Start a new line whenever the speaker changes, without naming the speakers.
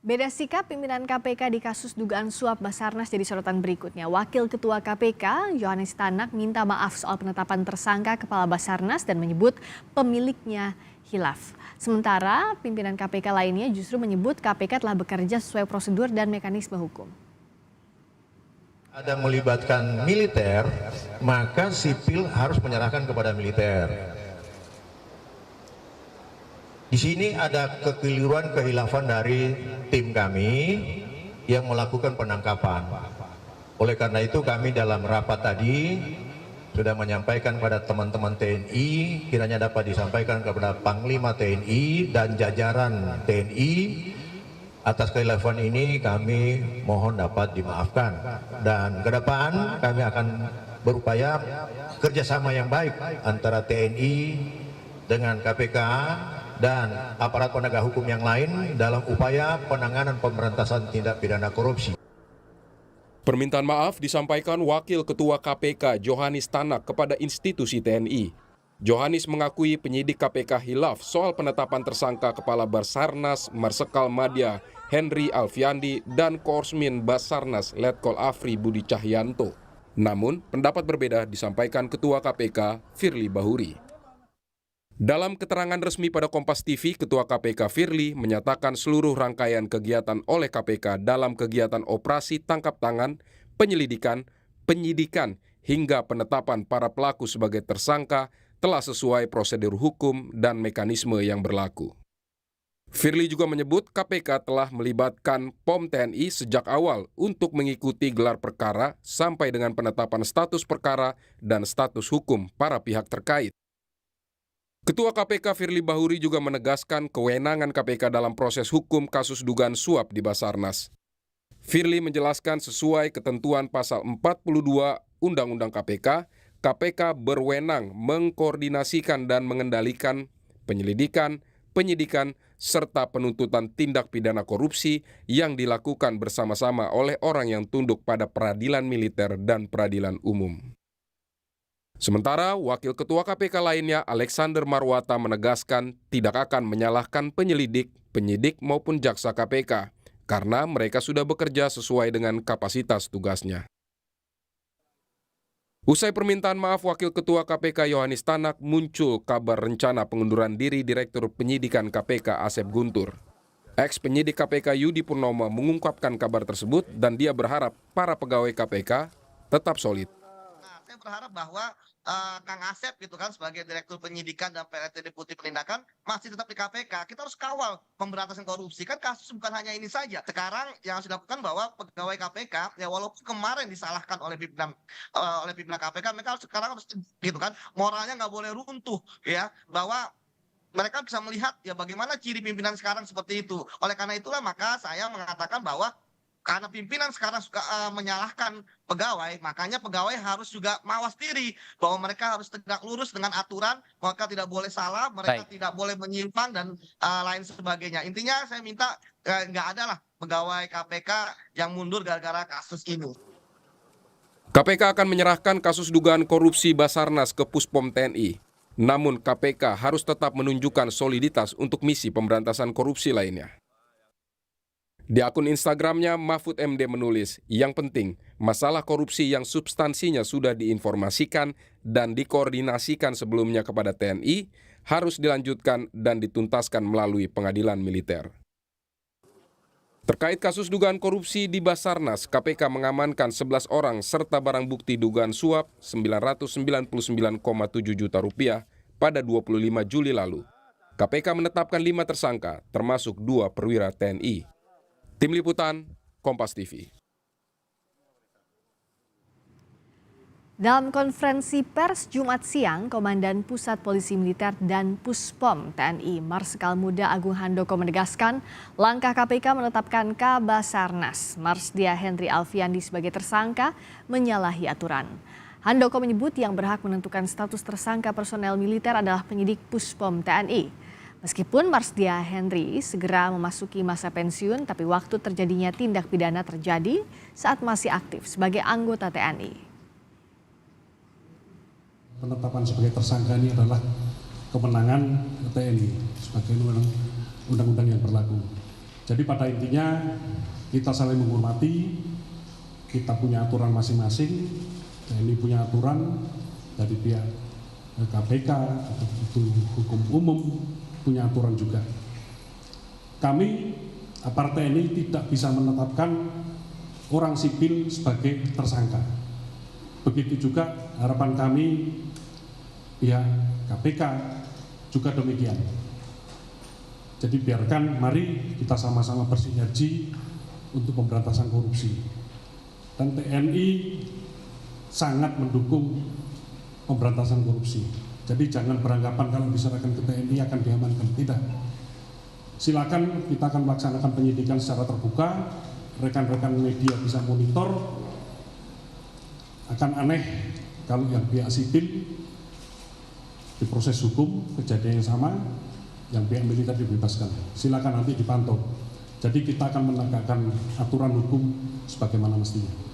Beda sikap pimpinan KPK di kasus dugaan suap Basarnas jadi sorotan berikutnya. Wakil Ketua KPK, Yohanes Tanak, minta maaf soal penetapan tersangka Kepala Basarnas dan menyebut pemiliknya hilaf. Sementara pimpinan KPK lainnya justru menyebut KPK telah bekerja sesuai prosedur dan mekanisme hukum.
Ada melibatkan militer, maka sipil harus menyerahkan kepada militer. Di sini ada kekeliruan kehilafan dari tim kami yang melakukan penangkapan. Oleh karena itu kami dalam rapat tadi sudah menyampaikan pada teman-teman TNI, kiranya dapat disampaikan kepada Panglima TNI dan jajaran TNI, atas kehilafan ini kami mohon dapat dimaafkan. Dan ke depan kami akan berupaya kerjasama yang baik antara TNI dengan KPK dan aparat penegak hukum yang lain dalam upaya penanganan pemberantasan tindak pidana korupsi.
Permintaan maaf disampaikan Wakil Ketua KPK Yohanes Tanak kepada institusi TNI. Yohanes mengakui penyidik KPK hilaf soal penetapan tersangka Kepala Basarnas Marsikal Madya Henry Alfiandi dan Korsmin Basarnas Letkol Afri Budi Cahyanto. Namun, pendapat berbeda disampaikan Ketua KPK Firly Bahuri. Dalam keterangan resmi pada Kompas TV, Ketua KPK Firly menyatakan seluruh rangkaian kegiatan oleh KPK dalam kegiatan operasi tangkap tangan, penyelidikan, penyidikan, hingga penetapan para pelaku sebagai tersangka telah sesuai prosedur hukum dan mekanisme yang berlaku. Firly juga menyebut KPK telah melibatkan POM TNI sejak awal untuk mengikuti gelar perkara sampai dengan penetapan status perkara dan status hukum para pihak terkait. Ketua KPK Firly Bahuri juga menegaskan kewenangan KPK dalam proses hukum kasus dugaan suap di Basarnas. Firly menjelaskan sesuai ketentuan pasal 42 Undang-Undang KPK, KPK berwenang mengkoordinasikan dan mengendalikan penyelidikan, penyidikan, serta penuntutan tindak pidana korupsi yang dilakukan bersama-sama oleh orang yang tunduk pada peradilan militer dan peradilan umum. Sementara Wakil Ketua KPK lainnya Alexander Marwata menegaskan tidak akan menyalahkan penyelidik, penyidik maupun jaksa KPK karena mereka sudah bekerja sesuai dengan kapasitas tugasnya. Usai permintaan maaf Wakil Ketua KPK Yohanes Tanak, muncul kabar rencana pengunduran diri Direktur Penyidikan KPK Asep Guntur. Ex-penyidik KPK Yudi Purnomo mengungkapkan kabar tersebut dan dia berharap para pegawai KPK tetap solid.
Saya berharap bahwa Kang Asep gitu kan sebagai Direktur Penyidikan dan PLT Deputi Penindakan masih tetap di KPK. Kita harus kawal pemberantasan korupsi. Kan kasus bukan hanya ini saja. Sekarang yang harus dilakukan bahwa pegawai KPK ya walaupun kemarin disalahkan oleh pimpinan KPK, mereka harus sekarang harus gitu kan moralnya nggak boleh runtuh ya, bahwa mereka bisa melihat ya bagaimana ciri pimpinan sekarang seperti itu. Oleh karena itulah maka saya mengatakan bahwa karena pimpinan sekarang suka menyalahkan pegawai, makanya pegawai harus juga mawas diri bahwa mereka harus tegak lurus dengan aturan, mereka tidak boleh salah, mereka tidak boleh menyimpang dan lain sebagainya. Intinya saya minta nggak ada lah pegawai KPK yang mundur gara-gara kasus ini.
KPK akan menyerahkan kasus dugaan korupsi Basarnas ke Puspom TNI. Namun KPK harus tetap menunjukkan soliditas untuk misi pemberantasan korupsi lainnya. Di akun Instagramnya, Mahfud MD menulis, yang penting, masalah korupsi yang substansinya sudah diinformasikan dan dikoordinasikan sebelumnya kepada TNI harus dilanjutkan dan dituntaskan melalui pengadilan militer. Terkait kasus dugaan korupsi di Basarnas, KPK mengamankan 11 orang serta barang bukti dugaan suap 999,7 juta rupiah pada 25 Juli lalu. KPK menetapkan 5 tersangka, termasuk 2 perwira TNI. Tim Liputan, Kompas TV.
Dalam konferensi pers Jumat siang, Komandan Pusat Polisi Militer dan Puspom TNI Marsikal Muda Agung Handoko menegaskan langkah KPK menetapkan Kabasarnas Marsdia Henry Alfiandi sebagai tersangka menyalahi aturan. Handoko menyebut yang berhak menentukan status tersangka personel militer adalah penyidik Puspom TNI. Meskipun Marsdia Henry segera memasuki masa pensiun, tapi waktu terjadinya tindak pidana terjadi saat masih aktif sebagai anggota TNI.
Penetapan sebagai tersangka ini adalah kemenangan TNI sebagai undang-undang yang berlaku. Jadi pada intinya kita saling menghormati, kita punya aturan masing-masing, TNI punya aturan, dari pihak KPK atau itu hukum umum punya aturan juga. Kami aparat TNI tidak bisa menetapkan orang sipil sebagai tersangka. Begitu juga harapan kami pihak KPK juga demikian. Jadi biarkan, mari kita sama-sama bersinergi untuk pemberantasan korupsi. Dan TNI sangat mendukung pemberantasan korupsi. Jadi jangan beranggapan kalau diserahkan ke TNI akan diamankan. Tidak. Silakan, kita akan melaksanakan penyidikan secara terbuka. Rekan-rekan media bisa monitor. Akan aneh kalau yang pihak sipil diproses hukum, kejadian yang sama, yang pihak militer dibebaskan. Silakan nanti dipantau. Jadi kita akan menegakkan aturan hukum sebagaimana mestinya.